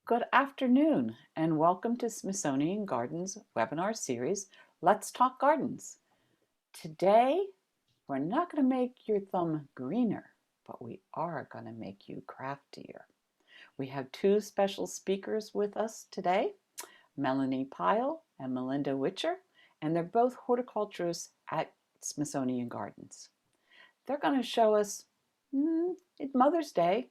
Good afternoon and welcome to Smithsonian Gardens webinar series, Let's Talk Gardens. Today, we're not going to make your thumb greener, but we are going to make you craftier. We have two special speakers with us today, Melanie Pyle and Melinda Witcher, and they're both horticulturists at Smithsonian Gardens. They're going to show us Mother's Day,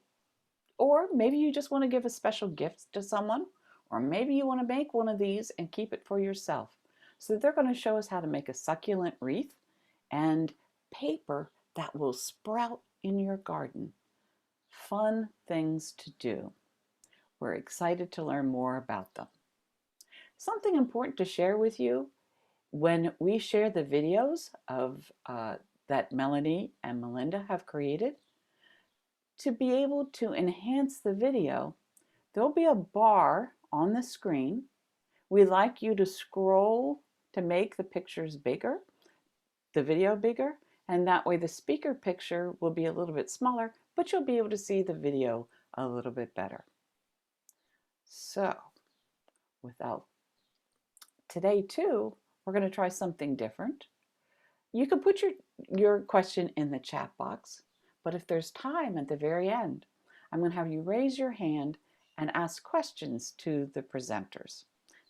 or maybe you just want to give a special gift to someone, or maybe you want to make one of these and keep it for yourself. So they're going to show us how to make a succulent wreath and paper that will sprout in your garden. Fun things to do. We're excited to learn more about them. Something important to share with you, when we share the videos of that Melanie and Melinda have created, to be able to enhance the video, there'll be a bar on the screen. We like you to scroll to make the pictures bigger, the video bigger, and that way the speaker picture will be a little bit smaller, but you'll be able to see the video a little bit better. So, today too, we're going to try something different. You can put your question in the chat box, but if there's time at the very end, I'm going to have you raise your hand and ask questions to the presenters.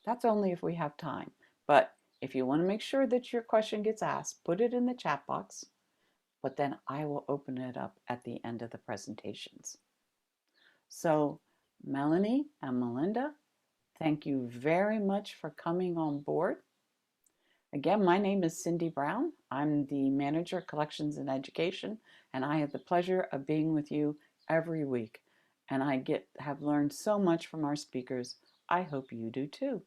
That's only if we have time, but if you want to make sure that your question gets asked, put it in the chat box, but then I will open it up at the end of the presentations. So Melanie and Melinda, thank you very much for coming on board. Again, my name is Cindy Brown. I'm the Manager of Collections and Education, and I have the pleasure of being with you every week. And I have learned so much from our speakers. I hope you do too.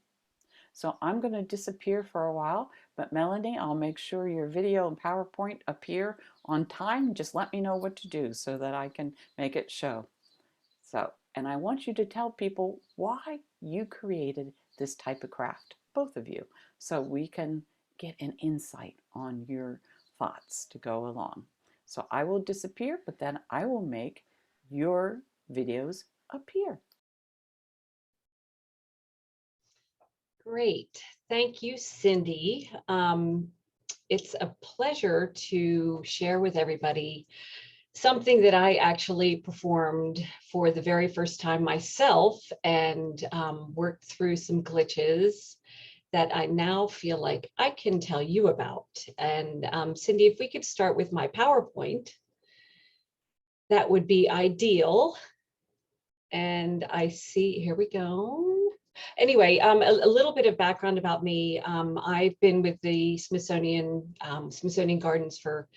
So I'm going to disappear for a while, but Melanie, I'll make sure your video and PowerPoint appear on time. Just let me know what to do so that I can make it show. And I want you to tell people why you created this type of craft, both of you, so we can get an insight on your thoughts to go along. So I will disappear, but then I will make your videos appear. Great. Thank you, Cindy. It's a pleasure to share with everybody something that I actually performed for the very first time myself and worked through some glitches that I now feel like I can tell you about. And Cindy, if we could start with my PowerPoint, that would be ideal. And I see, here we go. Anyway, a little bit of background about me. I've been with the Smithsonian Gardens for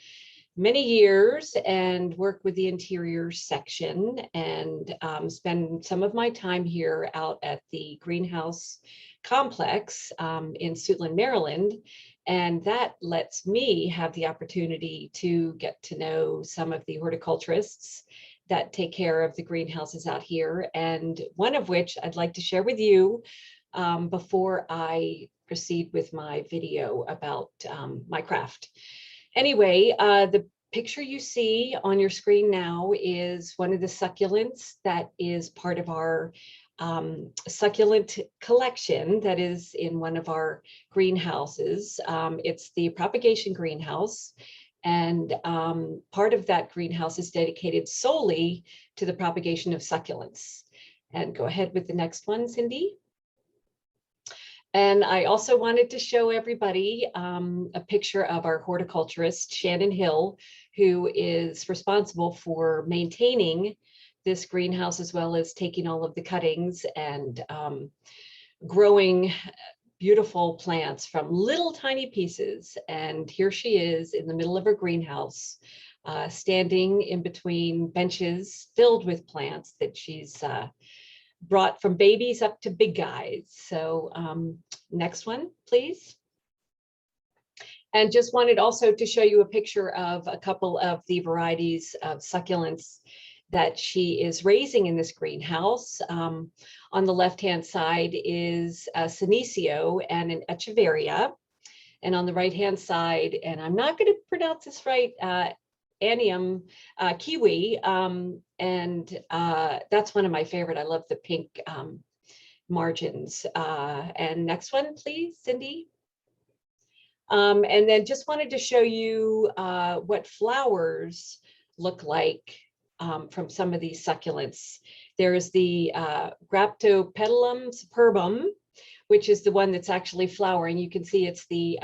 many years and work with the interior section and spend some of my time here out at the greenhouse complex in Succulent, Maryland. And that lets me have the opportunity to get to know some of the horticulturists that take care of the greenhouses out here, and one of which I'd like to share with you before I proceed with my video about my craft. Anyway, the picture you see on your screen now is one of the succulents that is part of our succulent collection that is in one of our greenhouses. It's the propagation greenhouse. And part of that greenhouse is dedicated solely to the propagation of succulents. And go ahead with the next one, Cindy. And I also wanted to show everybody a picture of our horticulturist, Shannon Hill, who is responsible for maintaining this greenhouse, as well as taking all of the cuttings and growing beautiful plants from little tiny pieces. And here she is in the middle of her greenhouse, standing in between benches filled with plants that she's brought from babies up to big guys. So next one, please. And just wanted also to show you a picture of a couple of the varieties of succulents that she is raising in this greenhouse. On the left-hand side is a Senecio and an Echeveria. And on the right-hand side, and I'm not going to pronounce this right, Anium kiwi, and that's one of my favorite. I love the pink margins. And next one, please, Cindy. And then just wanted to show you what flowers look like from some of these succulents. There's the Graptopetalum superbum, which is the one that's actually flowering. You can see it's the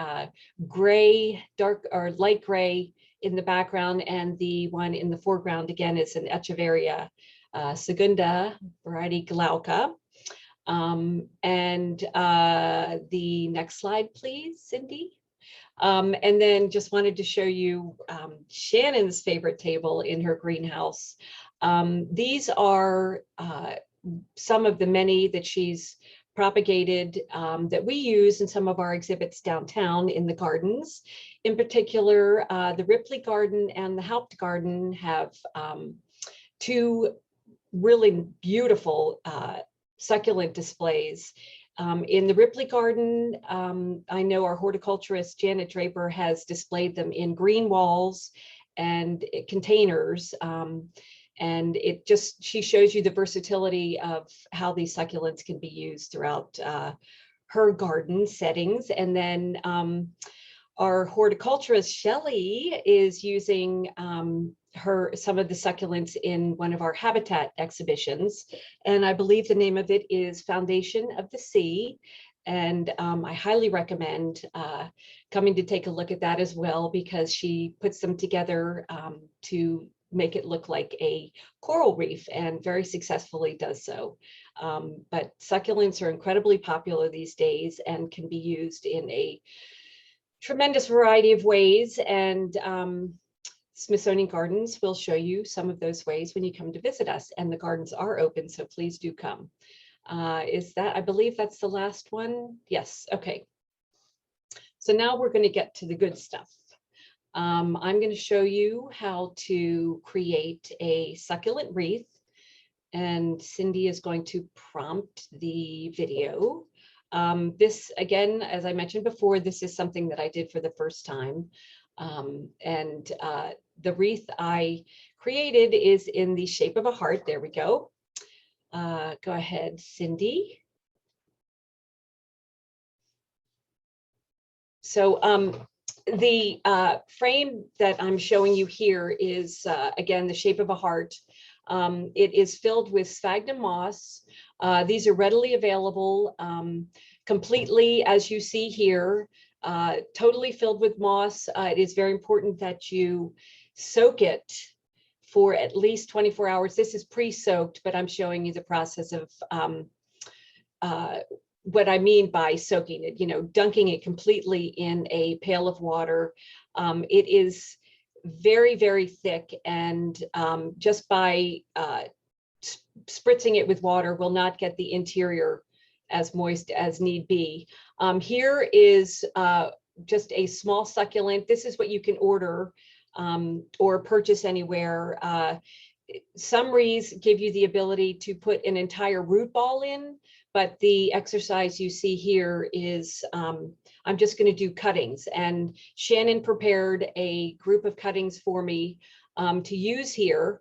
gray, dark or light gray in the background, and the one in the foreground again is an Echeveria segunda variety glauca. And the next slide, please, Cindy. And then just wanted to show you Shannon's favorite table in her greenhouse. These are some of the many that she's propagated that we use in some of our exhibits downtown in the gardens. In particular, the Ripley Garden and the Haupt Garden have two really beautiful succulent displays. In the Ripley Garden, I know our horticulturist Janet Draper has displayed them in green walls and containers. And she shows you the versatility of how these succulents can be used throughout her garden settings. And then our horticulturist Shelley is using some of the succulents in one of our habitat exhibitions. And I believe the name of it is Foundation of the Sea. And I highly recommend coming to take a look at that as well, because she puts them together to make it look like a coral reef, and very successfully does so. But succulents are incredibly popular these days and can be used in a tremendous variety of ways. And Smithsonian Gardens will show you some of those ways when you come to visit us, and the gardens are open, so please do come. I believe that's the last one. Yes, okay. So now we're going to get to the good stuff. I'm going to show you how to create a succulent wreath, and Cindy is going to prompt the video. This, again, as I mentioned before, this is something that I did for the first time. And the wreath I created is in the shape of a heart. There we go. Go ahead, Cindy. So the frame that I'm showing you here is, again, the shape of a heart. It is filled with sphagnum moss. These are readily available, completely, as you see here, totally filled with moss. It is very important that you soak it for at least 24 hours. This is pre-soaked, but I'm showing you the process of what I mean by soaking it, dunking it completely in a pail of water. It is very, very thick, and just by spritzing it with water will not get the interior as moist as need be. Here is just a small succulent. This is what you can order or purchase anywhere. Some wreaths give you the ability to put an entire root ball in, but the exercise you see here is, I'm just going to do cuttings, and Shannon prepared a group of cuttings for me to use here.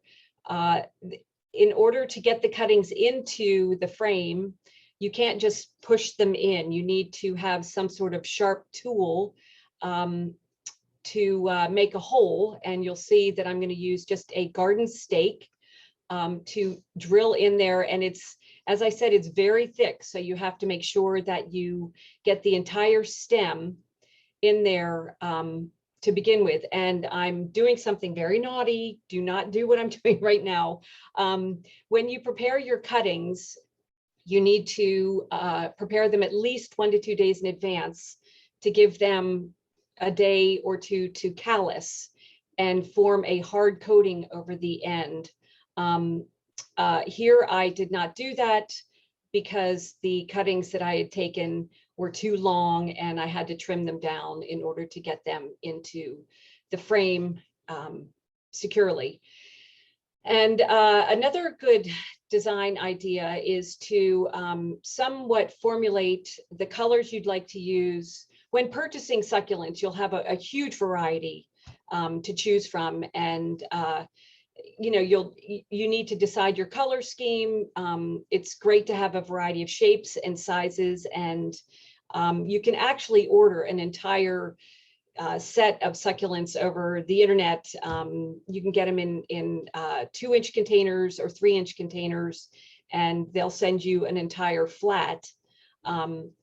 In order to get the cuttings into the frame, you can't just push them in. You need to have some sort of sharp tool to make a hole, and you'll see that I'm going to use just a garden stake to drill in there. And it's, as I said, it's very thick, so you have to make sure that you get the entire stem in there to begin with. And I'm doing something very naughty. Do not do what I'm doing right now. When you prepare your cuttings, you need to prepare them at least 1 to 2 days in advance to give them a day or two to callus and form a hard coating over the end. Here I did not do that because the cuttings that I had taken were too long, and I had to trim them down in order to get them into the frame securely. And another good design idea is to somewhat formulate the colors you'd like to use. When purchasing succulents, you'll have a huge variety to choose from. And you need to decide your color scheme. It's great to have a variety of shapes and sizes, and you can actually order an entire set of succulents over the internet. You can get them in 2-inch containers or 3-inch containers, and they'll send you an entire flat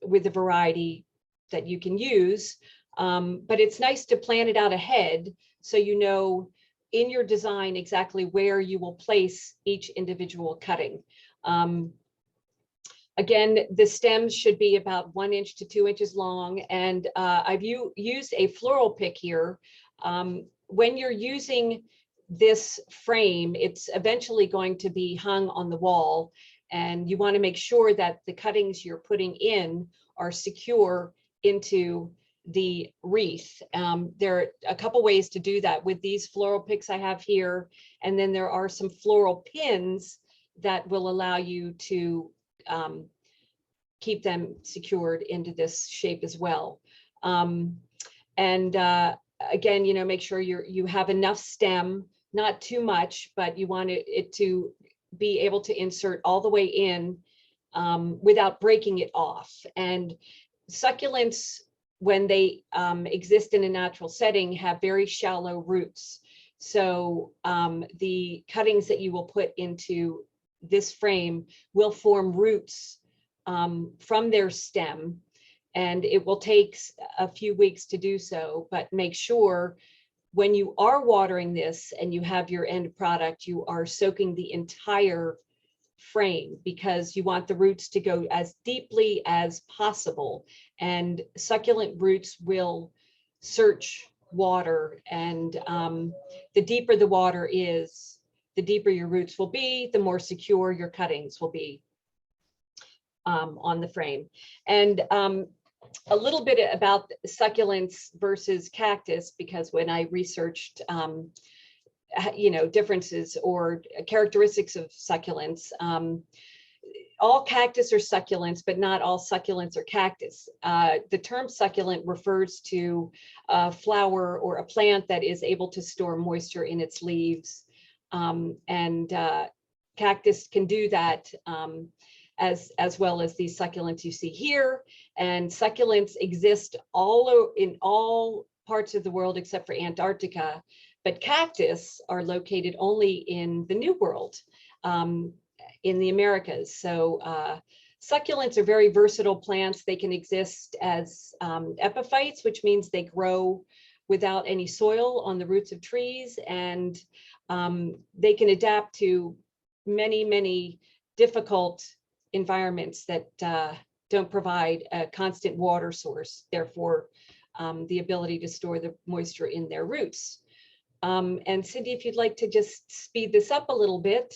with a variety that you can use. But it's nice to plan it out ahead so you know in your design exactly where you will place each individual cutting. Again, the stems should be about 1 inch to 2 inches long, and I've used a floral pick here. When you're using this frame, it's eventually going to be hung on the wall, and you want to make sure that the cuttings you're putting in are secure into the wreath. There are a couple ways to do that with these floral picks I have here, and then there are some floral pins that will allow you to keep them secured into this shape as well. Again, make sure you have enough stem, not too much, but you want it to be able to insert all the way in without breaking it off. And succulents, when they exist in a natural setting, have very shallow roots. So the cuttings that you will put into this frame will form roots from their stem, and it will take a few weeks to do so, but make sure when you are watering this and you have your end product, you are soaking the entire frame, because you want the roots to go as deeply as possible, and succulent roots will search water, and the deeper the water is, the deeper your roots will be, the more secure your cuttings will be on the frame. And a little bit about succulents versus cactus, because when I researched differences or characteristics of succulents, all cactus are succulents, but not all succulents are cactus. The term succulent refers to a flower or a plant that is able to store moisture in its leaves, and cactus can do that as well as these succulents you see here. And succulents exist in all parts of the world except for Antarctica, but cactus are located only in the New World, in the Americas. So succulents are very versatile plants. They can exist as epiphytes, which means they grow without any soil on the roots of trees, and they can adapt to many, many difficult environments that don't provide a constant water source, therefore the ability to store the moisture in their roots. And Cindy, if you'd like to just speed this up a little bit.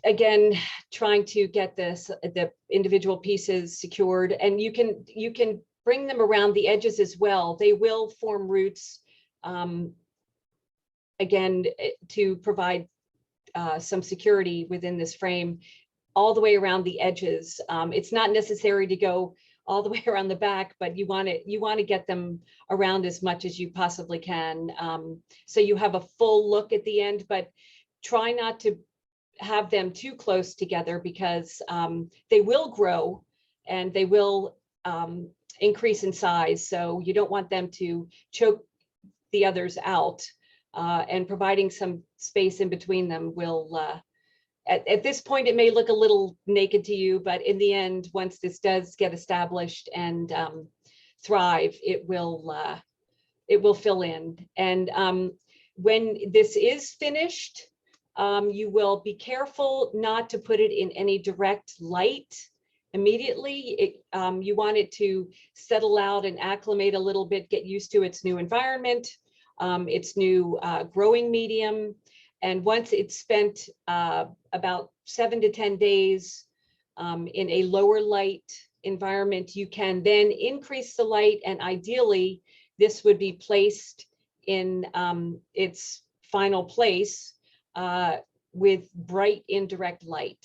Again, trying to get the individual pieces secured, and you can bring them around the edges as well. They will form roots, again, to provide some security within this frame all the way around the edges. It's not necessary to go all the way around the back, but you want to get them around as much as you possibly can, so you have a full look at the end, but try not to have them too close together, because they will grow and they will increase in size, so you don't want them to choke the others out, and providing some space in between them will at this point, it may look a little naked to you, but in the end, once this does get established and thrive, it will fill in. And when this is finished, you will be careful not to put it in any direct light immediately. You want it to settle out and acclimate a little bit, get used to its new environment, its new growing medium. And once it's spent about 7 to 10 days in a lower light environment, you can then increase the light, and ideally this would be placed in its final place with bright indirect light.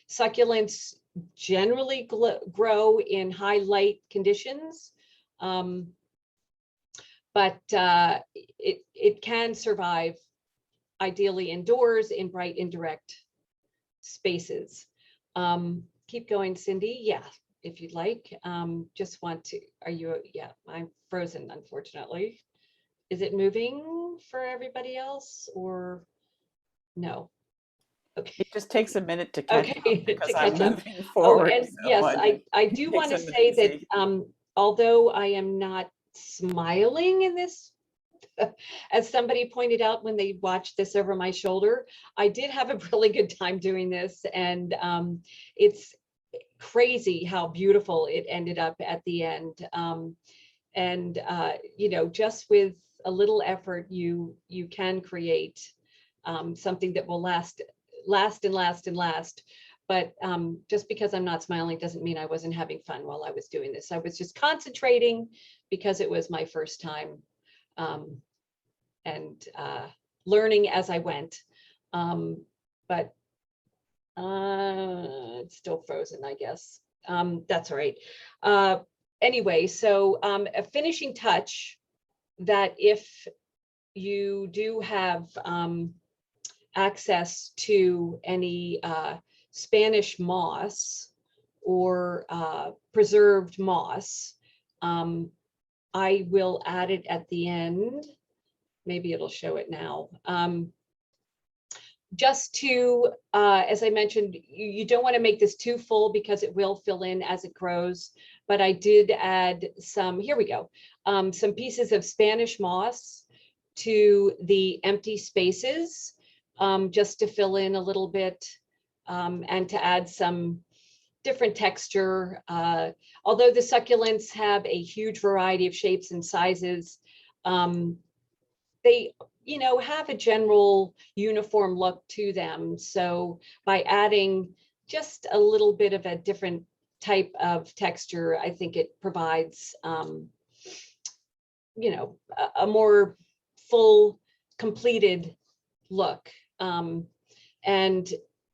Succulents generally grow in high light conditions, but it can survive ideally indoors in bright indirect spaces. Keep going, Cindy. Yeah, if you'd like. Just want to, are you, yeah, I'm frozen, unfortunately. Is it moving for everybody else or no? Okay. It just takes a minute to catch up Okay, because to I'm catch up. moving Oh, forward and so yes, much. I It do want takes to a minute say to that see. although I am not smiling in this, as somebody pointed out when they watched this over my shoulder, I did have a really good time doing this, and it's crazy how beautiful it ended up at the end. And you know, just with a little effort, you can create something that will last and last and last. But just because I'm not smiling doesn't mean I wasn't having fun while I was doing this. I was just concentrating because it was my first time, and learning as I went. But it's still frozen, I guess. That's all right. Anyway, so a finishing touch that if you do have access to any Spanish moss or preserved moss, I will add it at the end. Maybe it'll show it now. Just to, as I mentioned, you don't want to make this too full because it will fill in as it grows. But I did add some, here we go, some pieces of Spanish moss to the empty spaces, just to fill in a little bit, and to add some different texture. Although the succulents have a huge variety of shapes and sizes, they, you know, have a general uniform look to them. So by adding just a little bit of a different type of texture, I think it provides, you know, a more full, completed look. And,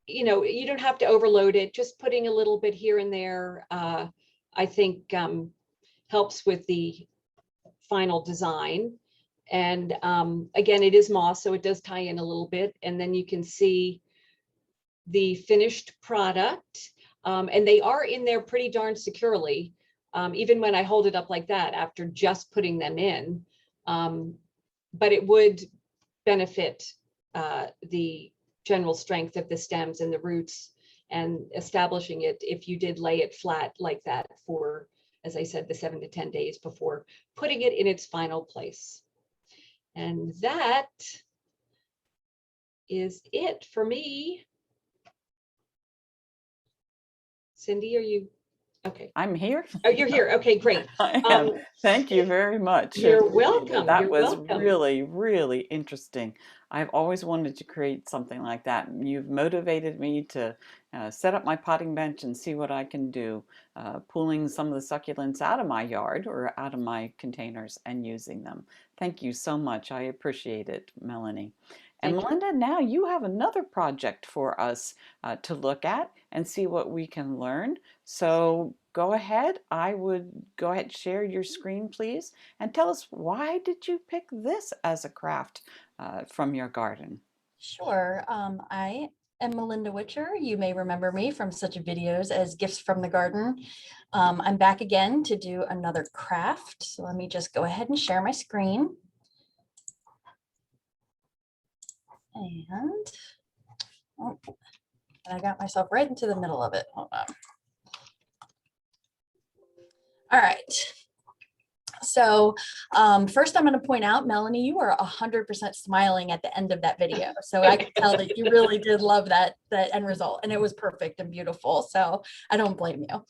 you know, you don't have to overload it. Just putting a little bit here and there, I think helps with the final design. And again, it is moss, so it does tie in a little bit. And then you can see the finished product. And they are in there pretty darn securely, even when I hold it up like that after just putting them in. But it would benefit the general strength of the stems and the roots and establishing it if you did lay it flat like that for, as I said, the 7 to 10 days before putting it in its final place. And that is it for me. Cindy, are you okay? I'm here. Oh, you're here. Okay, great. I am. Thank you very much. I You're appreciate it. welcome. That You're was welcome. really, really interesting. I've always wanted to create something like that. You've motivated me to set up my potting bench and see what I can do, pulling some of the succulents out of my yard or out of my containers and using them. Thank you so much. I appreciate it, Melanie. And Thank you. Melinda, now you have another project for us to look at and see what we can learn. So go ahead. I would go ahead and share your screen, please, and tell us, why did you pick this as a craft from your garden? Sure. I am Melinda Witcher. You may remember me from such videos as Gifts from the Garden. I'm back again to do another craft. So let me just go ahead and share my screen. And oh, I got myself right into the middle of it. Hold on. All right. So first I'm going to point out, Melanie, you are 100% smiling at the end of that video. So I can tell that you really did love that end result, and it was perfect and beautiful. So I don't blame you.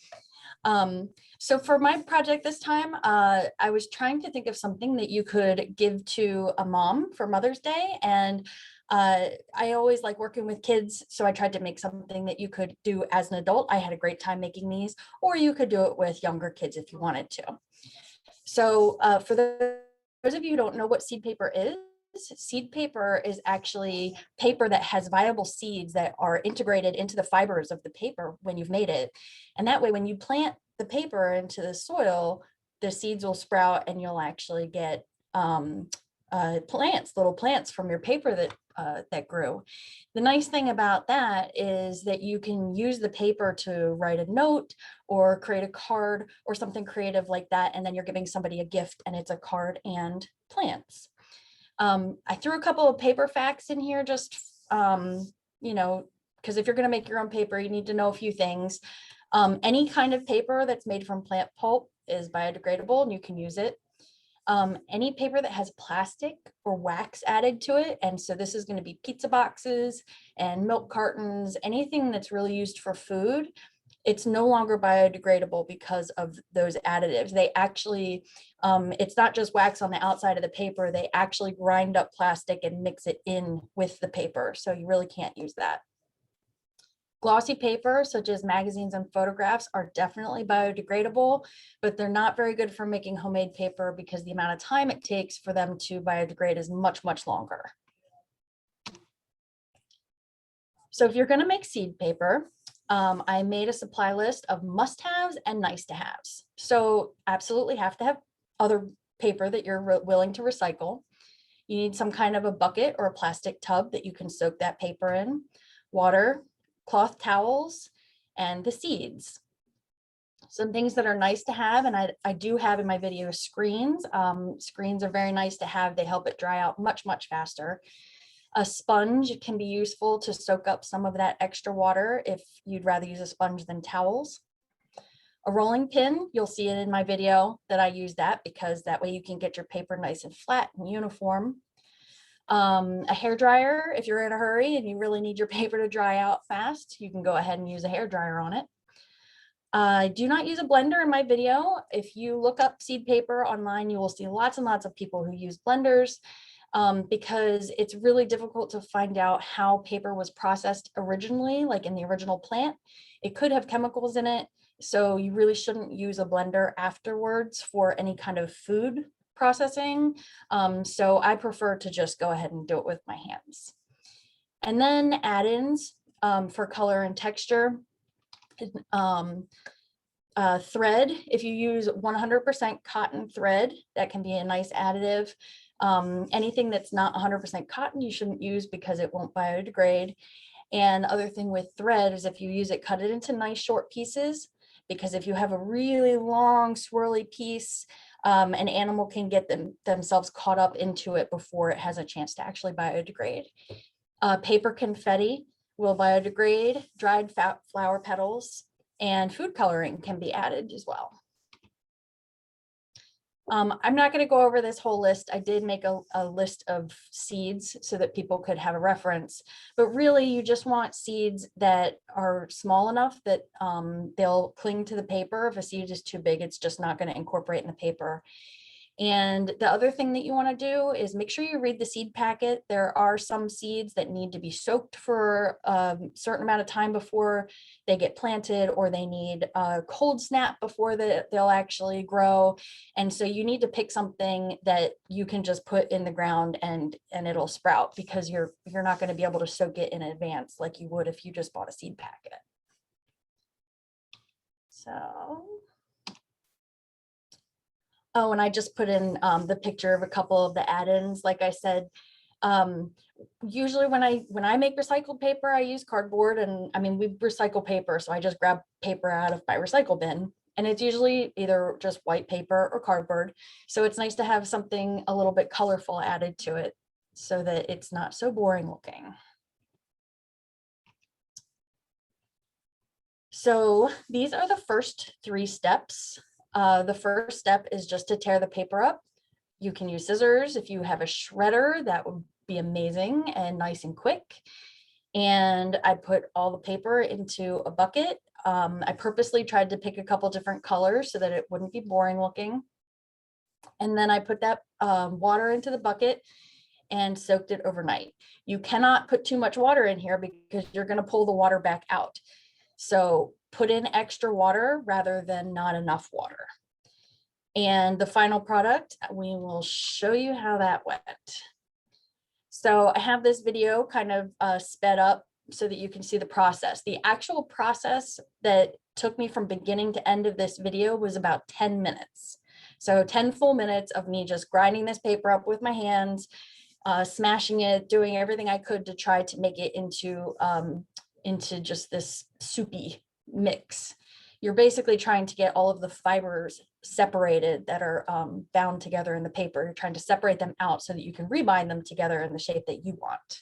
So for my project this time, I was trying to think of something that you could give to a mom for Mother's Day. And I always like working with kids, so I tried to make something that you could do as an adult. I had a great time making these, or you could do it with younger kids if you wanted to. So for those of you who don't know what seed paper is actually paper that has viable seeds that are integrated into the fibers of the paper when you've made it. And that way, when you plant the paper into the soil, the seeds will sprout and you'll actually get little plants from your paper that grew. The nice thing about that is that you can use the paper to write a note or create a card or something creative like that, and then you're giving somebody a gift and it's a card and plants. I threw a couple of paper facts in here just, you know, because if you're going to make your own paper, you need to know a few things. Any kind of paper that's made from plant pulp is biodegradable and you can use it. Any paper that has plastic or wax added to it, and so this is going to be pizza boxes and milk cartons, anything that's really used for food, it's no longer biodegradable because of those additives. They actually, it's not just wax on the outside of the paper, they actually grind up plastic and mix it in with the paper, so you really can't use that. Glossy paper, such as magazines and photographs, are definitely biodegradable, but they're not very good for making homemade paper because the amount of time it takes for them to biodegrade is much, much longer. So if you're going to make seed paper, I made a supply list of must-haves and nice-to-haves. So absolutely have to have other paper that you're willing to recycle. You need some kind of a bucket or a plastic tub that you can soak that paper in, water, cloth towels, and the seeds. Some things that are nice to have, and I do have in my video screens. Screens are very nice to have. They help it dry out much, much faster. A sponge can be useful to soak up some of that extra water if you'd rather use a sponge than towels. A rolling pin, you'll see it in my video that I use that because that way you can get your paper nice and flat and uniform. A hair dryer, if you're in a hurry and you really need your paper to dry out fast, you can go ahead and use a hair dryer on it. I do not use a blender in my video. If you look up seed paper online, you will see lots and lots of people who use blenders because it's really difficult to find out how paper was processed originally, like in the original plant. It could have chemicals in it, so you really shouldn't use a blender afterwards for any kind of food processing. So I prefer to just go ahead and do it with my hands. And then add-ins for color and texture. Thread, if you use 100% cotton thread, that can be a nice additive. Anything that's not 100% cotton, you shouldn't use because it won't biodegrade. And the other thing with thread is if you use it, cut it into nice short pieces, because if you have a really long swirly piece, an animal can get themselves caught up into it before it has a chance to actually biodegrade. Paper confetti will biodegrade, dried flower petals, and food coloring can be added as well. I'm not going to go over this whole list. I did make a list of seeds so that people could have a reference, but really you just want seeds that are small enough that they'll cling to the paper. If a seed is too big, it's just not going to incorporate in the paper. And the other thing that you want to do is make sure you read the seed packet. There are some seeds that need to be soaked for a certain amount of time before they get planted, or they need a cold snap before they'll actually grow. And so you need to pick something that you can just put in the ground and it'll sprout, because you're not going to be able to soak it in advance like you would if you just bought a seed packet. So. Oh, and I just put in the picture of a couple of the add-ins. Like I said, usually when I make recycled paper, I use cardboard, and I mean, we recycle paper, so I just grab paper out of my recycle bin, and it's usually either just white paper or cardboard. So it's nice to have something a little bit colorful added to it so that it's not so boring looking. So these are the first 3 steps. The first step is just to tear the paper up. You can use scissors. If you have a shredder, that would be amazing and nice and quick. And I put all the paper into a bucket. I purposely tried to pick a couple different colors so that it wouldn't be boring looking. And then I put that water into the bucket and soaked it overnight. You cannot put too much water in here because you're going to pull the water back out. So put in extra water rather than not enough water. And the final product, we will show you how that went. So I have this video kind of sped up so that you can see the process. The actual process that took me from beginning to end of this video was about 10 minutes. So 10 full minutes of me just grinding this paper up with my hands, smashing it, doing everything I could to try to make it into just this soupy mix. You're basically trying to get all of the fibers separated that are bound together in the paper. You're trying to separate them out so that you can rebind them together in the shape that you want.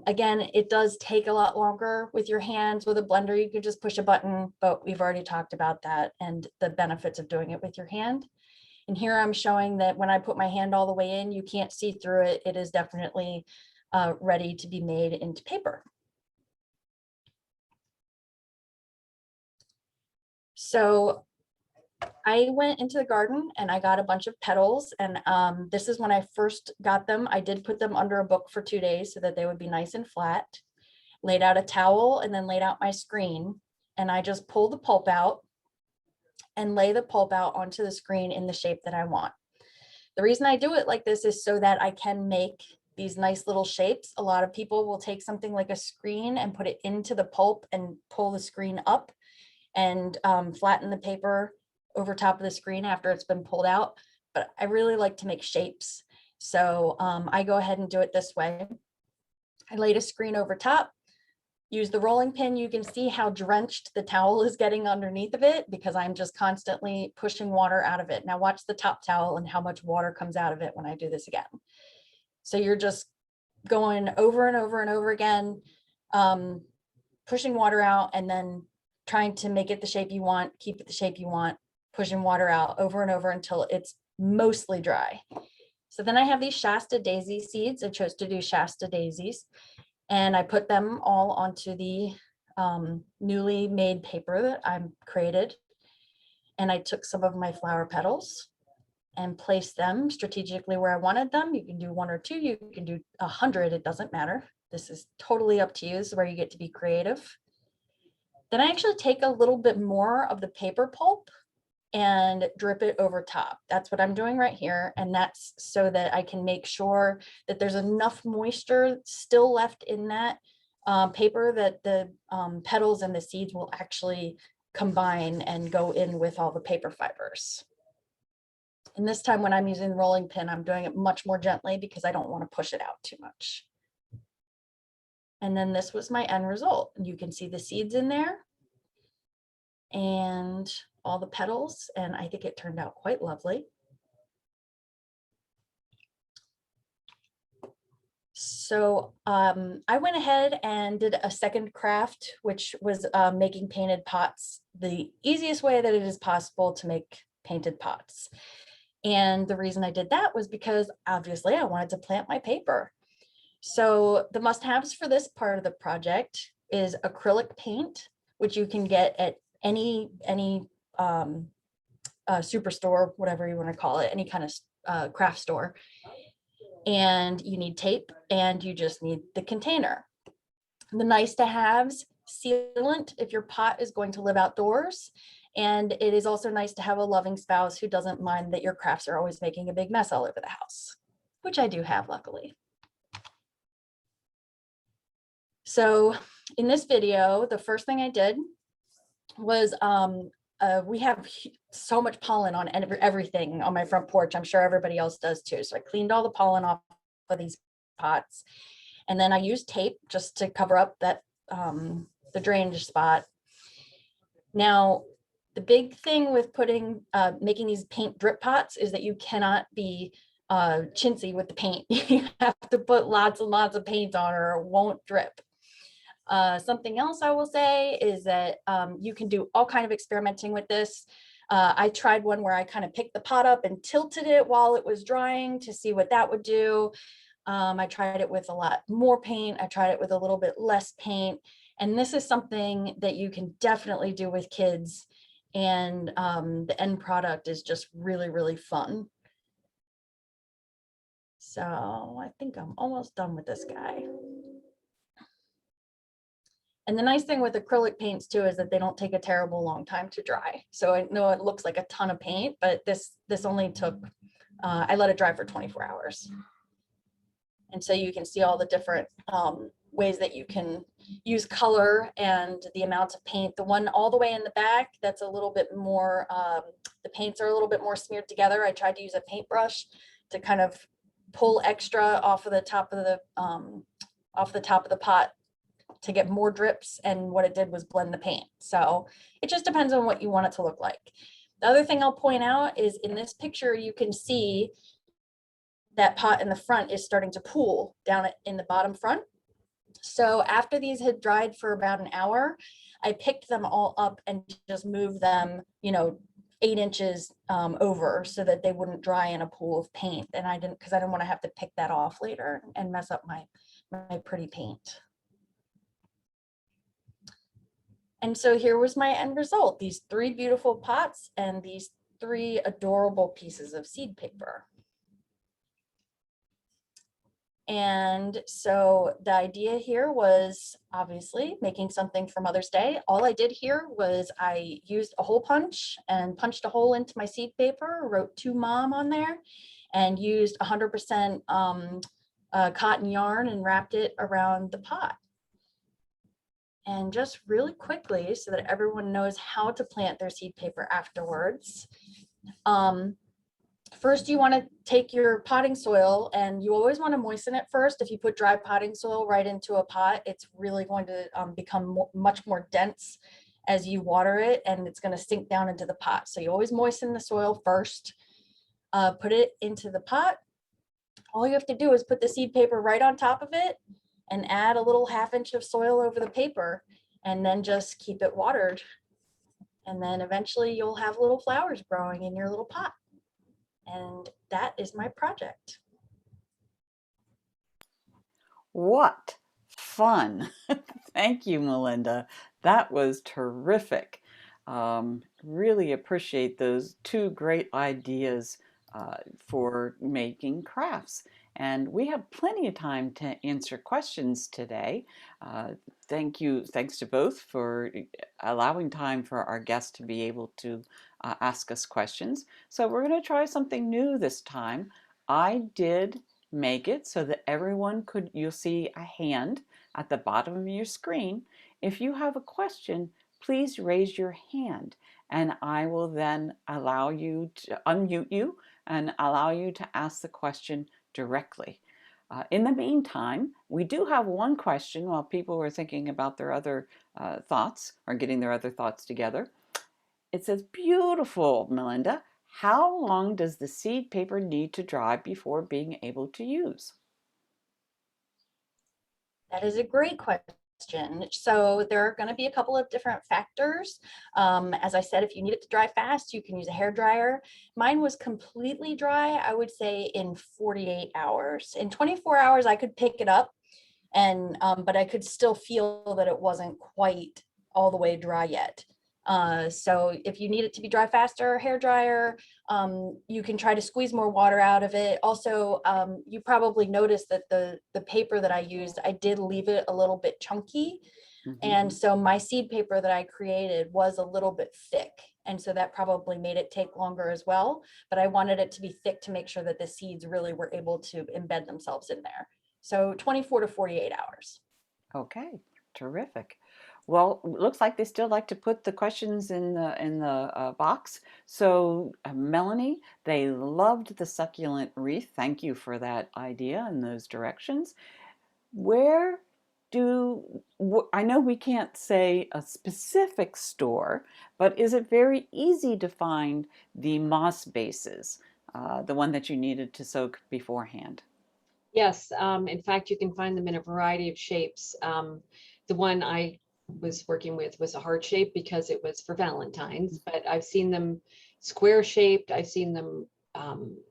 Again, it does take a lot longer with your hands. With a blender, you can just push a button, but we've already talked about that and the benefits of doing it with your hand. And here I'm showing that when I put my hand all the way in, you can't see through it. It is definitely ready to be made into paper. So I went into the garden and I got a bunch of petals, and this is when I first got them. I did put them under a book for 2 days so that they would be nice and flat, laid out a towel and then laid out my screen, and I just pull the pulp out and lay the pulp out onto the screen in the shape that I want. The reason I do it like this is so that I can make these nice little shapes. A lot of people will take something like a screen and put it into the pulp and pull the screen up and flatten the paper over top of the screen after it's been pulled out. But I really like to make shapes. So I go ahead and do it this way. I laid a screen over top, use the rolling pin. You can see how drenched the towel is getting underneath of it because I'm just constantly pushing water out of it. Now watch the top towel and how much water comes out of it when I do this again. So you're just going over and over and over again, pushing water out and then trying to make it the shape you want, keep it the shape you want, pushing water out over and over until it's mostly dry. So then I have these Shasta daisy seeds. I chose to do Shasta daisies, and I put them all onto the newly made paper that I created. And I took some of my flower petals and placed them strategically where I wanted them. You can do 1 or 2, you can do 100, it doesn't matter. This is totally up to you. This is where you get to be creative. Then I actually take a little bit more of the paper pulp and drip it over top. That's what I'm doing right here. And that's so that I can make sure that there's enough moisture still left in that paper that the petals and the seeds will actually combine and go in with all the paper fibers. And this time when I'm using the rolling pin, I'm doing it much more gently because I don't want to push it out too much. And then this was my end result. You can see the seeds in there and all the petals, and I think it turned out quite lovely. So I went ahead and did a second craft, which was making painted pots, the easiest way that it is possible to make painted pots. And the reason I did that was because obviously I wanted to plant my paper. So the must-haves for this part of the project is acrylic paint, which you can get at any superstore, whatever you want to call it, any kind of craft store. And you need tape and you just need the container. The nice to haves, sealant if your pot is going to live outdoors. And it is also nice to have a loving spouse who doesn't mind that your crafts are always making a big mess all over the house, which I do have, luckily. So in this video, the first thing I did was we have so much pollen on everything on my front porch. I'm sure everybody else does too. So I cleaned all the pollen off of these pots. And then I used tape just to cover up that the drainage spot. Now, the big thing with making these paint drip pots is that you cannot be chintzy with the paint. You have to put lots and lots of paint on or it won't drip. Something else I will say is that you can do all kind of experimenting with this. I tried one where I kind of picked the pot up and tilted it while it was drying to see what that would do. I tried it with a lot more paint. I tried it with a little bit less paint. And this is something that you can definitely do with kids. And the end product is just really, really fun. So I think I'm almost done with this guy. And the nice thing with acrylic paints too is that they don't take a terrible long time to dry. So I know it looks like a ton of paint, but this only took, I let it dry for 24 hours. And so you can see all the different ways that you can use color and the amounts of paint. The one all the way in the back, that's a little bit more the paints are a little bit more smeared together. I tried to use a paintbrush to kind of pull extra off of the top of the pot to get more drips, and what it did was blend the paint. So it just depends on what you want it to look like. The other thing I'll point out is in this picture, you can see that pot in the front is starting to pool down in the bottom front. So after these had dried for about an hour, I picked them all up and just moved them, 8 inches over so that they wouldn't dry in a pool of paint. And because I didn't want to have to pick that off later and mess up my pretty paint. And so here was my end result, these 3 beautiful pots and these 3 adorable pieces of seed paper. And so the idea here was obviously making something for Mother's Day. All I did here was I used a hole punch and punched a hole into my seed paper, wrote "To Mom" on there, and used 100% cotton yarn and wrapped it around the pot. And just really quickly, so that everyone knows how to plant their seed paper afterwards. First, you want to take your potting soil, and you always want to moisten it first. If you put dry potting soil right into a pot, it's really going to become much more dense as you water it, and it's going to sink down into the pot. So you always moisten the soil first, put it into the pot. All you have to do is put the seed paper right on top of it and add a little 1/2 inch of soil over the paper, and then just keep it watered. And then eventually you'll have little flowers growing in your little pot. And that is my project. What fun. Thank you, Melinda. That was terrific. Really appreciate those 2 great ideas for making crafts. And we have plenty of time to answer questions today. Thanks to both for allowing time for our guests to be able to ask us questions. So we're going to try something new this time. I did make it so that everyone you'll see a hand at the bottom of your screen. If you have a question, please raise your hand, and I will then allow you to unmute you and allow you to ask the question directly. In the meantime, we do have one question while people were thinking about their other thoughts or getting their other thoughts together. It says, "Beautiful, Melinda. How long does the seed paper need to dry before being able to use?" That is a great question. So there are going to be a couple of different factors. As I said, if you need it to dry fast, you can use a hair dryer. Mine was completely dry, I would say, in 48 hours. In 24 hours, I could pick it up, and but I could still feel that it wasn't quite all the way dry yet. So if you need it to be dry faster, hair dryer, you can try to squeeze more water out of it. Also, you probably noticed that the paper that I used, I did leave it a little bit chunky. And so my seed paper that I created was a little bit thick. And so that probably made it take longer as well. But I wanted it to be thick to make sure that the seeds really were able to embed themselves in there. So 24 to 48 hours. Okay, terrific. Well, looks like they still like to put the questions in the box. So Melanie, they loved the succulent wreath. Thank you for that idea and those directions. Where I know we can't say a specific store, but is it very easy to find the moss bases, the one that you needed to soak beforehand? Yes, in fact, you can find them in a variety of shapes. The one I was working with was a heart shape because it was for Valentine's, but I've seen them square shaped. I've seen them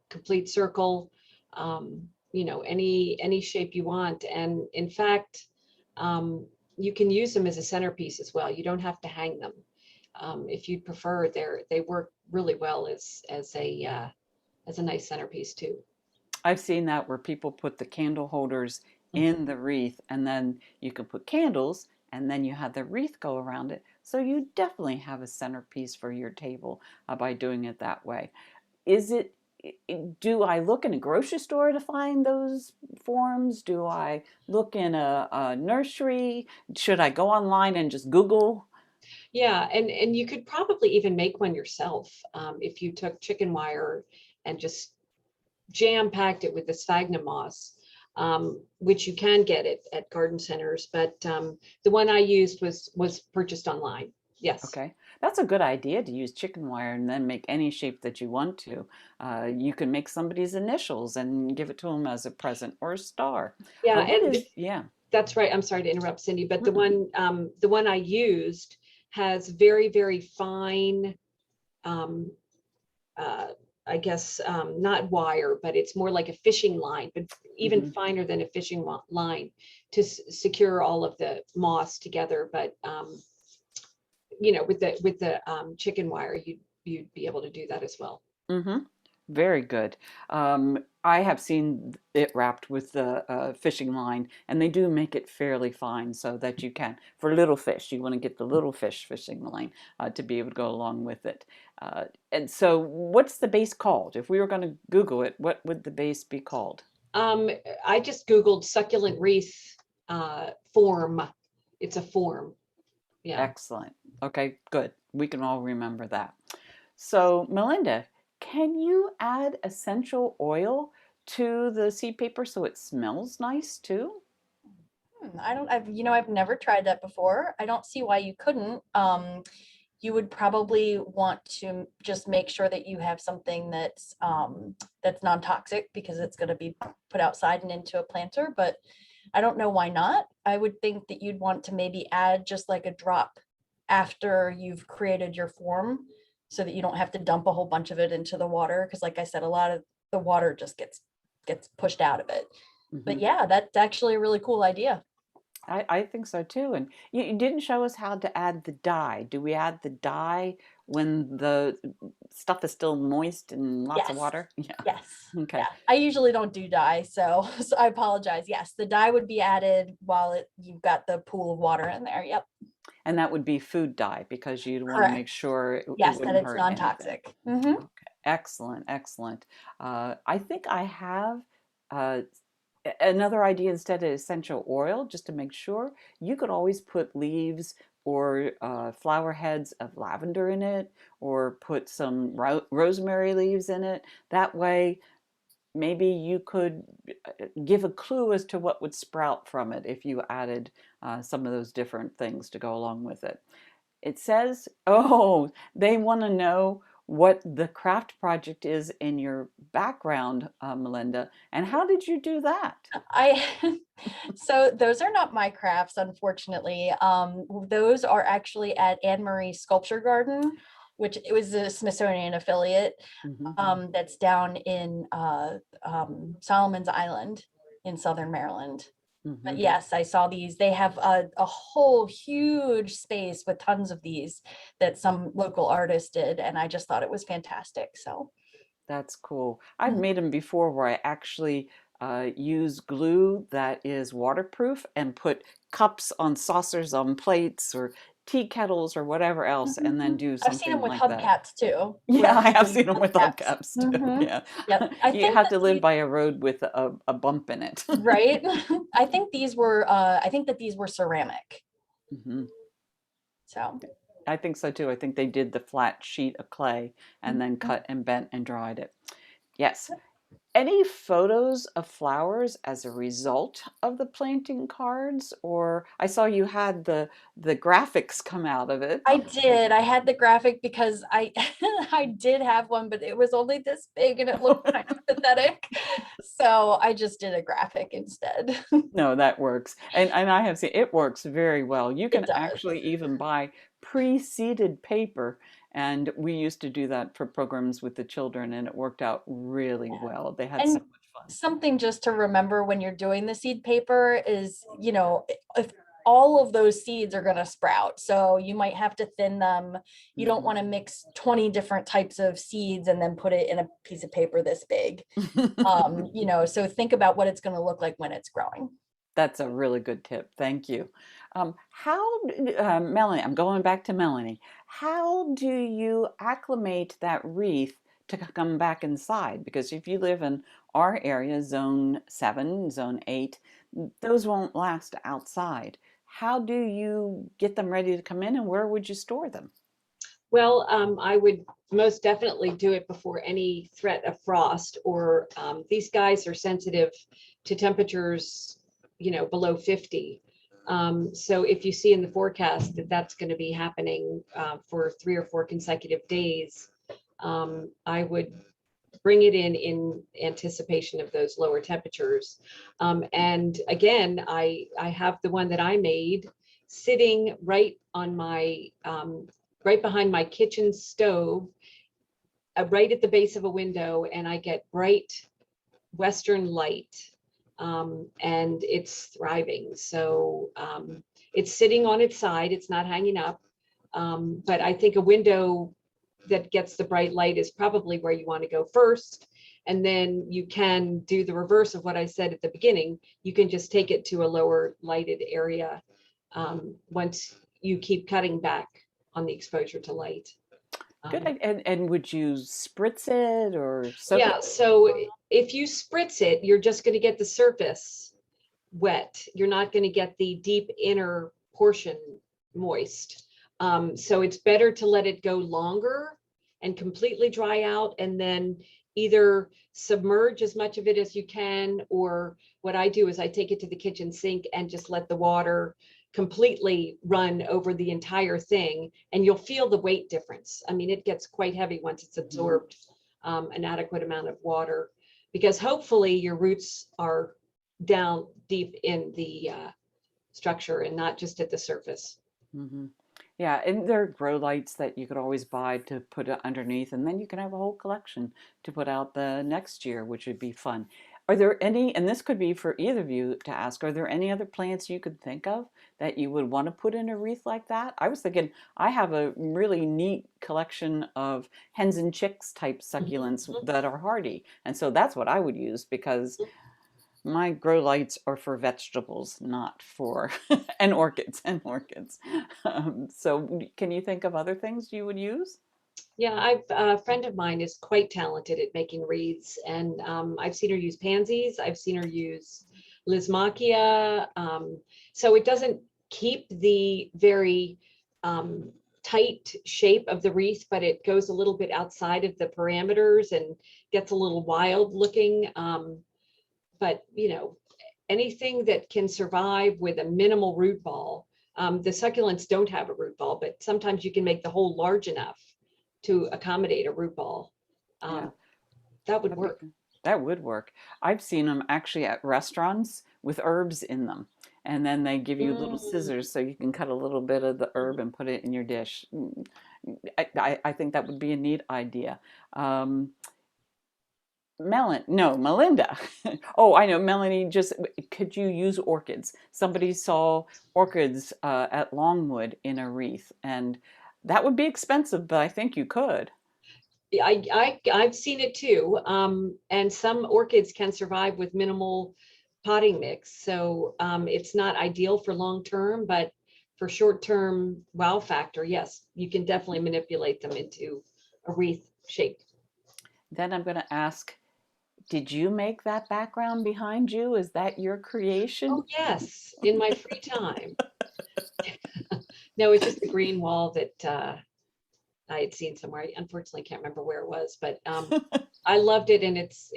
complete circle, any shape you want. And in fact, you can use them as a centerpiece as well. You don't have to hang them. If you prefer, they work really well as a nice centerpiece too. I've seen that where people put the candle holders in the wreath, and then you can put candles, and then you have the wreath go around it. So you definitely have a centerpiece for your table by doing it that way. Do I look in a grocery store to find those forms? Do I look in a nursery? Should I go online and just Google? Yeah, and you could probably even make one yourself if you took chicken wire and just jam-packed it with the sphagnum moss, which you can get it at garden centers. But the one I used was purchased online. Yes. Okay, that's a good idea to use chicken wire and then make any shape that you want to. You can make somebody's initials and give it to them as a present or a star. Yeah, What and is, yeah. that's right. I'm sorry to interrupt, Cindy, but Mm-mm. the one I used has very, very fine, um, uh, I guess, not wire, but it's more like a fishing line, but even Mhm. finer than a fishing line to secure all of the moss together. But with the chicken wire, you'd be able to do that as well. Mm-hmm. Very good. I have seen it wrapped with the fishing line, and they do make it fairly fine so that you can, for little fish, you want to get the little fish fishing line to be able to go along with it. And so, what's the base called? If we were going to Google it, what would the base be called? Um, I just Googled succulent wreath form. It's a form. Yeah. Excellent. Okay, good. We can all remember that. So, Melinda, can you add essential oil to the seed paper so it smells nice too? I've never tried that before. I don't see why you couldn't. You would probably want to just make sure that you have something that's non-toxic, because it's going to be put outside and into a planter, but I don't know why not. I would think that you'd want to maybe add just like a drop after you've created your form, so that you don't have to dump a whole bunch of it into the water, because like I said, a lot of the water just gets pushed out of it. But Mhm. yeah, that's actually a really cool idea. I think so too. And you didn't show us how to add the dye. Do we add the dye when the stuff is still moist and lots of Yes. water? Yeah. Yes. Okay. Yeah. I usually don't do dye, so I apologize. Yes, the dye would be added while you've got the pool of water in there. Yep. And that would be food dye because you'd want to Correct. make sure it Yes, that wouldn't it's hurt anything. non-toxic. Hmm. Okay. Excellent. Excellent. I think I have uh, another idea instead of essential oil, just to make sure. You could always put leaves or flower heads of lavender in it, or put some rosemary leaves in it. That way, maybe you could give a clue as to what would sprout from it if you added some of those different things to go along with it. It says, oh, they want to know what the craft project is in your background, Melinda. And how did you do that? I so those are not my crafts, unfortunately. Those are actually at Anne Marie Sculpture Garden, which it was a Smithsonian affiliate, Hmm. that's down in Solomon's Island in Southern Maryland. But Hmm. yes, I saw these. They have a whole huge space with tons of these that some local artist did, and I just thought it was fantastic. So, That's cool. I've mhm. made them before where I actually use glue that is waterproof and put cups on saucers on plates or tea kettles or whatever else, and then Mhm. do I've seen them something with like that. hubcaps too, Yeah, where I have you use seen them with hubcaps. hubcaps too. Hmm. Yeah. Yep. I You think have that to live these, by a road with a bump in it. right? I think that these were ceramic. Hmm. So, I think so too. I think they did the flat sheet of clay and then mhm. cut and bent and dried it. Yes. Any photos of flowers as a result of the planting cards? Or I saw you had the graphics come out of it. I did. I had the graphic because I I did have one, but it was only this big and it looked kind of pathetic. So I just did a graphic instead. No, that works. And I have seen it works very well. You It can does. actually even buy pre-seeded paper. And we used to do that for programs with the children, and it worked out really Yeah. well. They had so And much fun. something just to remember when you're doing the seed paper is, if all of those seeds are going to sprout, so you might have to thin them. You don't want to mix 20 different types of seeds and then put it in a piece of paper this big. Mhm. So think about what it's going to look like when it's growing. That's a really good tip. Thank you. Melanie, I'm going back to Melanie. How do you acclimate that wreath to come back inside? Because if you live in our area, zone 7, zone 8, those won't last outside. how do you get them ready to come in, and where would you store them? Well, I would most definitely do it before any threat of frost, or these guys are sensitive to temperatures, below 50. So if you see in the forecast that that's going to be happening for 3 or 4 consecutive days, I would bring it in anticipation of those lower temperatures. And again, I have the one that I made sitting right on my right behind my kitchen stove, right at the base of a window, and I get bright western light, and it's thriving. So it's sitting on its side, it's not hanging up, but I think a window that gets the bright light is probably where you want to go first. And then you can do the reverse of what I said at the beginning. You can just take it to a lower lighted area once you keep cutting back on the exposure to light. Good. And would you spritz it or soak Yeah, it? so if you spritz it, you're just going to get the surface wet. You're not going to get the deep inner portion moist. So it's better to let it go longer and completely dry out, and then either submerge as much of it as you can, or what I do is I take it to the kitchen sink and just let the water completely run over the entire thing, and you'll feel the weight difference. I mean, it gets quite heavy once it's absorbed an adequate amount of water, because hopefully your roots are down deep in the structure and not just at the surface. Mm-hmm. Yeah, and there are grow lights that you could always buy to put it underneath, and then you can have a whole collection to put out the next year, which would be fun. Are there any, and this could be for either of you to ask, are there any other plants you could think of that you would want to put in a wreath like that? I was thinking I have a really neat collection of hens and chicks type succulents that are hardy, and so that's what I would use, because my grow lights are for vegetables, not for and orchids. So can you think of other things you would use? Yeah, a friend of mine is quite talented at making wreaths, and I've seen her use pansies. I've seen her use Lismachia. So it doesn't keep the very tight shape of the wreath, but it goes a little bit outside of the parameters and gets a little wild looking. But anything that can survive with a minimal root ball. The succulents don't have a root ball, but sometimes you can make the hole large enough to accommodate a root ball. Yeah, That would that'd be work. that would work. I've seen them actually at restaurants with herbs in them. And then they give you little Mm. scissors so you can cut a little bit of the herb and put it in your dish. I think that would be a neat idea. Um, no, Melinda. Oh, I know, Melanie, just could you use orchids? Somebody saw orchids at Longwood in a wreath, and that would be expensive, but I think you could. I've seen it too. And some orchids can survive with minimal potting mix. So it's not ideal for long term, but for short term wow factor, yes, you can definitely manipulate them into a wreath shape. Then I'm going to ask, did you make that background behind you? Is that your creation? Oh, yes, in my free time. No, it's just the green wall that I had seen somewhere. I unfortunately can't remember where it was, but I loved it, and it's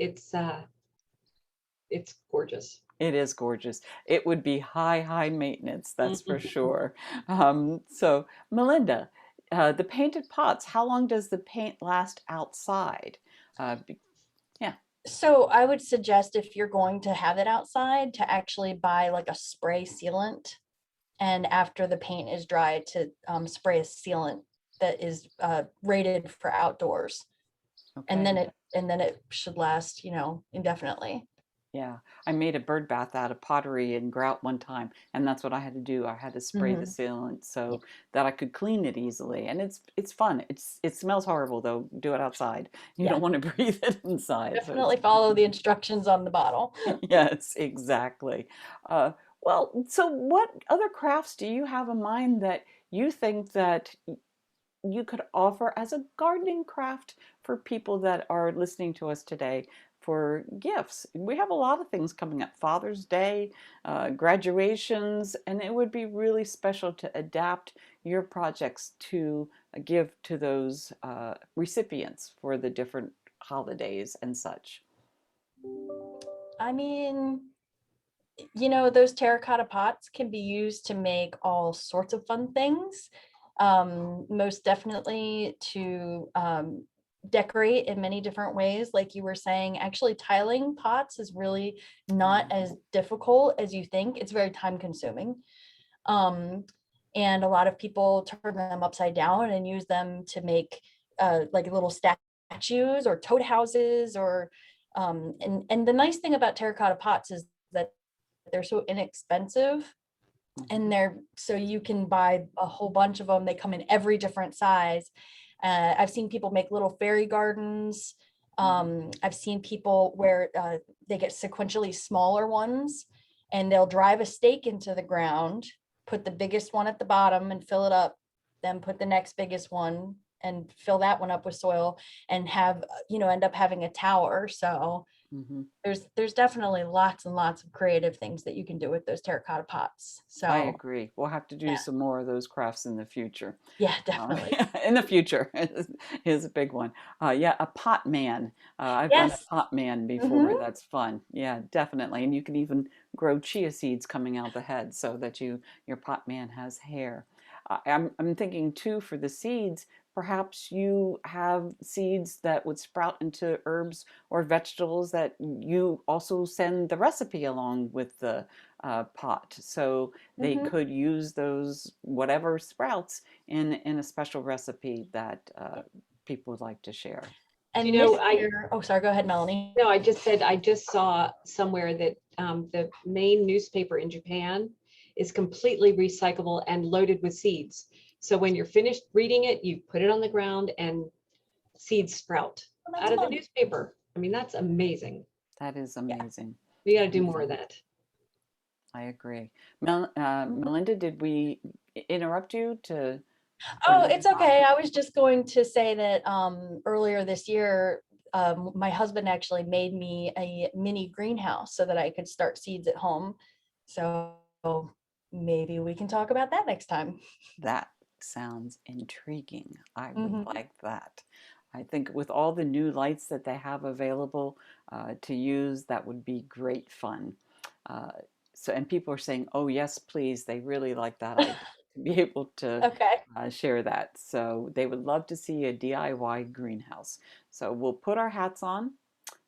gorgeous. It is gorgeous. It would be high maintenance, that's for Mhm. sure. So, Melinda, the painted pots, how long does the paint last outside? Yeah. So I would suggest, if you're going to have it outside, to actually buy like a spray sealant, and after the paint is dry, to spray a sealant that is rated for outdoors, and Okay. then it should last, indefinitely. Yeah. I made a bird bath out of pottery and grout one time, and that's what I had to do. I had to spray the Mhm. sealant so that I could clean it easily. And it's fun. It smells horrible though. Do it outside. You Yeah, don't want to breathe it inside. So definitely follow the instructions on the bottle. yes, exactly. Uh, well, so what other crafts do you have in mind that you think that you could offer as a gardening craft for people that are listening to us today for gifts. We have a lot of things coming up, Father's Day, graduations, and it would be really special to adapt your projects to give to those recipients for the different holidays and such. I mean, you know, those terracotta pots can be used to make all sorts of fun things. Most definitely to decorate in many different ways. Like you were saying, actually tiling pots is really not as difficult as you think. It's very time consuming. And a lot of people turn them upside down and use them to make like little statues or toad houses or and the nice thing about terracotta pots is that they're so inexpensive and they're so you can buy a whole bunch of them. They come in every different size. I've seen people make little fairy gardens. I've seen people where they get sequentially smaller ones and they'll drive a stake into the ground, put the biggest one at the bottom and fill it up, then put the next biggest one and fill that one up with soil and have, you know, end up having a tower. So there's definitely lots and lots of creative things that you can do with those terracotta pots. So I agree. We'll have to do some more of those crafts in the future. Yeah, definitely. In the future is a big one. Yeah, a pot man. I've done a pot man before. That's fun. Yeah, definitely. And you can even grow chia seeds coming out the head so that your pot man has hair. I'm thinking too for the seeds, perhaps you have seeds that would sprout into herbs or vegetables that you also send the recipe along with the pot. So they could use those whatever sprouts in a special recipe that people would like to share. And you know, oh, sorry, go ahead, Melanie. No, I just said, I just saw somewhere that the main newspaper in Japan is completely recyclable and loaded with seeds. So when you're finished reading it, you put it on the ground and seeds sprout out of the newspaper. I mean, that's amazing. That is amazing. We got to do more of that. I agree. Melinda, did we interrupt you to? Oh, it's okay. I was just going to say that earlier this year, my husband actually made me a mini greenhouse so that I could start seeds at home. So maybe we can talk about that next time. That sounds intriguing. I would like that. I think with all the new lights that they have available to use, that would be great fun. So, and people are saying, oh yes, please, they really like that idea to be able to share that. So they would love to see a DIY greenhouse. So we'll put our hats on,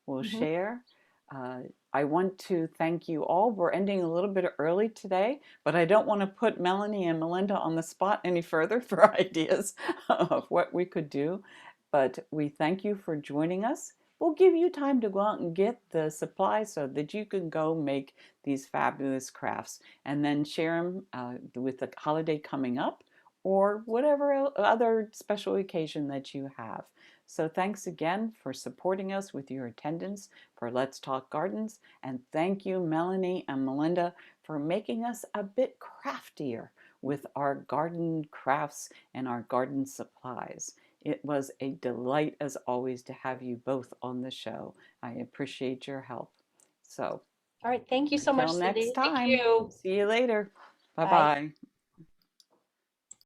we'll share. I want to thank you all. We're ending a little bit early today, but I don't want to put Melanie and Melinda on the spot any further for ideas of what we could do. But we thank you for joining us. We'll give you time to go out and get the supplies so that you can go make these fabulous crafts and then share them with the holiday coming up or whatever other special occasion that you have. So thanks again for supporting us with your attendance for Let's Talk Gardens. And thank you, Melanie and Melinda, for making us a bit craftier with our garden crafts and our garden supplies. It was a delight, as always, to have you both on the show. I appreciate your help. So, all right, thank you so much, until next Cindy. time. Thank you. See you later. Bye-bye.